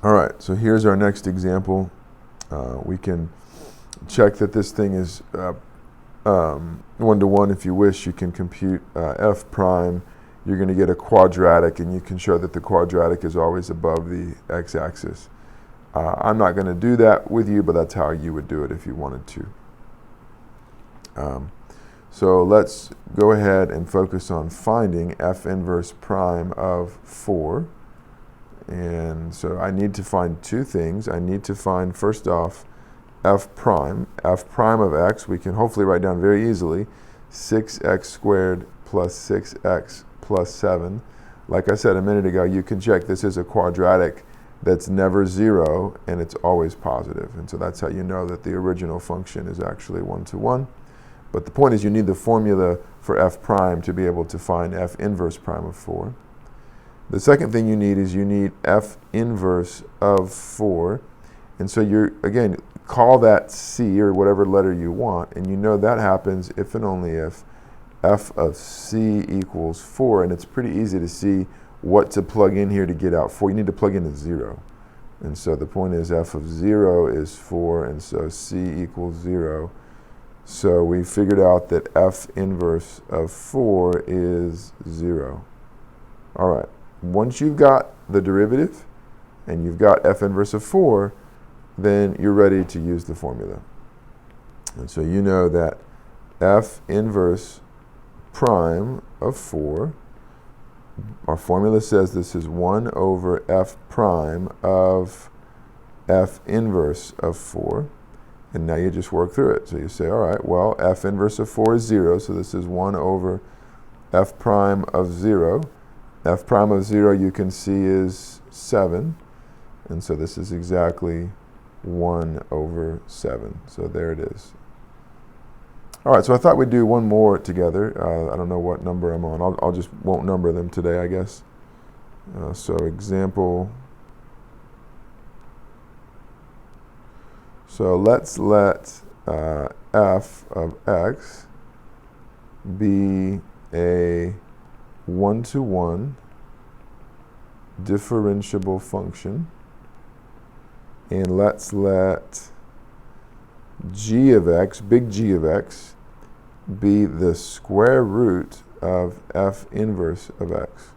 All right, so here's our next example. We can check that this thing is one-to-one. If you wish, you can compute f prime. You're going to get a quadratic, and you can show that the quadratic is always above the x-axis. I'm not going to do that with you, but that's how you would do it if you wanted to. So let's go ahead and focus on finding f inverse prime of 4. And so I need to find two things. I need to find, first off, f prime of x. We can hopefully write down very easily 6x squared plus 6x plus 7. Like I said a minute ago, you can check this is a quadratic that's never 0, and it's always positive. And so that's how you know that the original function is actually 1-to-1. But the point is you need the formula for f prime to be able to find f inverse prime of 4. The second thing you need is you need f inverse of 4. And so you're, again, call that c or whatever letter you want, and you know that happens if and only if f of c equals 4. And it's pretty easy to see what to plug in here to get out 4. You need to plug in a 0. And so the point is f of 0 is 4, and so c equals 0. So we figured out that f inverse of 4 is 0. All right. Once you've got the derivative and you've got f inverse of 4, then you're ready to use the formula. And so you know that f inverse prime of 4, our formula says this is 1 over f prime of f inverse of 4. And now you just work through it. So you say, all right, well, f inverse of 4 is 0, so this is 1 over f prime of 0. F prime of 0 you can see is 7, and so this is exactly 1 over 7. So there it is. All right, so I thought we'd do one more together. I don't know what number I'm on. I'll just won't number them today, I guess. So example. So let's let f of x be a 1-to-1 differentiable function, and let's let g of x, big G of x, be the square root of f inverse of x.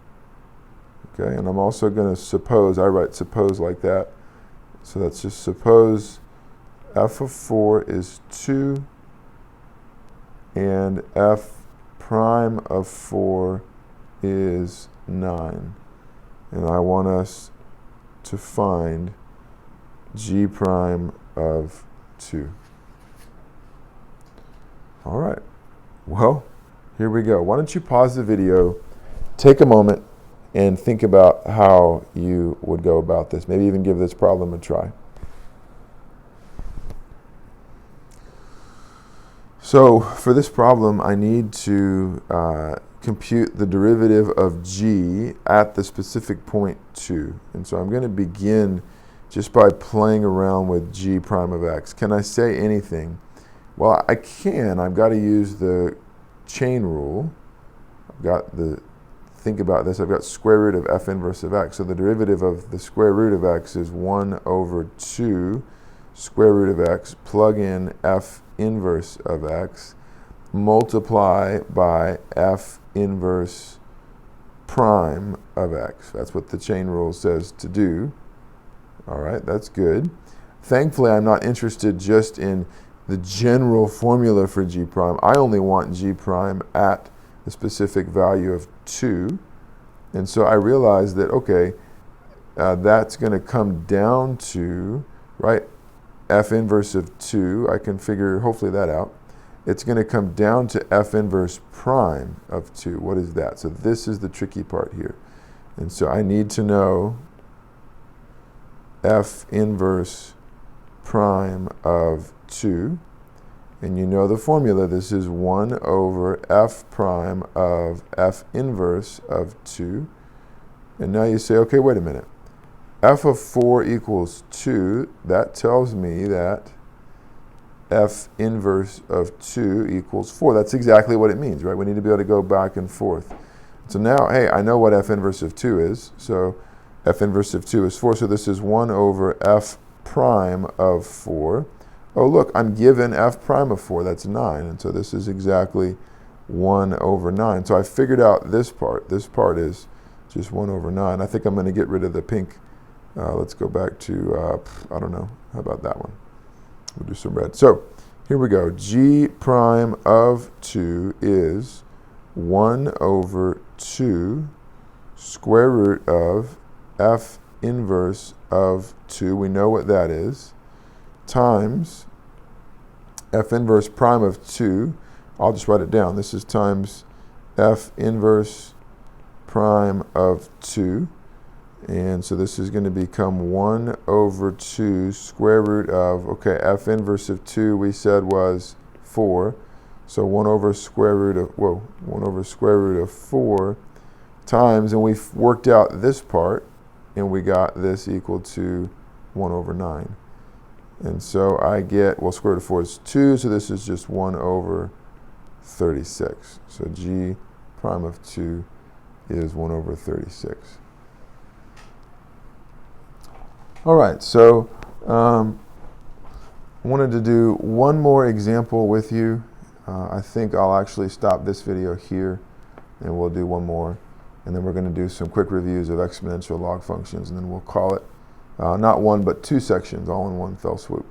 Okay, and I'm also going to suppose, I write suppose like that, so let's just suppose f of 4 is 2 and f prime of 4 is 9. And I want us to find g prime of 2. All right. Well, here we go. Why don't you pause the video, take a moment, and think about how you would go about this. Maybe even give this problem a try. So for this problem, I need to compute the derivative of g at the specific point 2. And so I'm going to begin just by playing around with g prime of x. Can I say anything? Well, I can. I've got to use the chain rule. Think about this. I've got square root of f inverse of x. So the derivative of the square root of x is 1 over 2 square root of x. Plug in f inverse of x. Multiply by f inverse prime of x. That's what the chain rule says to do. All right, that's good. Thankfully, I'm not interested just in the general formula for g prime. I only want g prime at the specific value of 2. And so I realized that, okay, that's going to come down to, right, f inverse of 2. I can figure, hopefully, that out. It's going to come down to f inverse prime of 2. What is that? So this is the tricky part here. And so I need to know f inverse prime of 2. And you know the formula. This is 1 over f prime of f inverse of 2. And now you say, okay, wait a minute. F of 4 equals 2. That tells me that f inverse of 2 equals 4. That's exactly what it means, right? We need to be able to go back and forth. So now, hey, I know what f inverse of 2 is. So f inverse of 2 is 4, so this is 1 over f prime of 4. Oh, look, I'm given f prime of 4, that's 9, and so this is exactly 1 over 9. So I figured out this part. This part is just 1 over 9. I think I'm going to get rid of the pink. Let's go back to, I don't know, how about that one? We'll do some red. So here we go. G prime of 2 is 1 over 2 square root of f inverse of 2. We know what that is. Times f inverse prime of 2. I'll just write it down. This is times f inverse prime of 2. And so this is going to become 1 over 2 square root of, okay, f inverse of 2 we said was 4. So 1 over square root of, 1 over square root of 4 times, and we've worked out this part, and we got this equal to 1 over 9. And so I get, well, square root of 4 is 2, so this is just 1 over 36. So g prime of 2 is 1 over 36. All right, so I wanted to do one more example with you. I think I'll actually stop this video here, and we'll do one more. And then we're going to do some quick reviews of exponential log functions, and then we'll call it not one but two sections all in one fell swoop.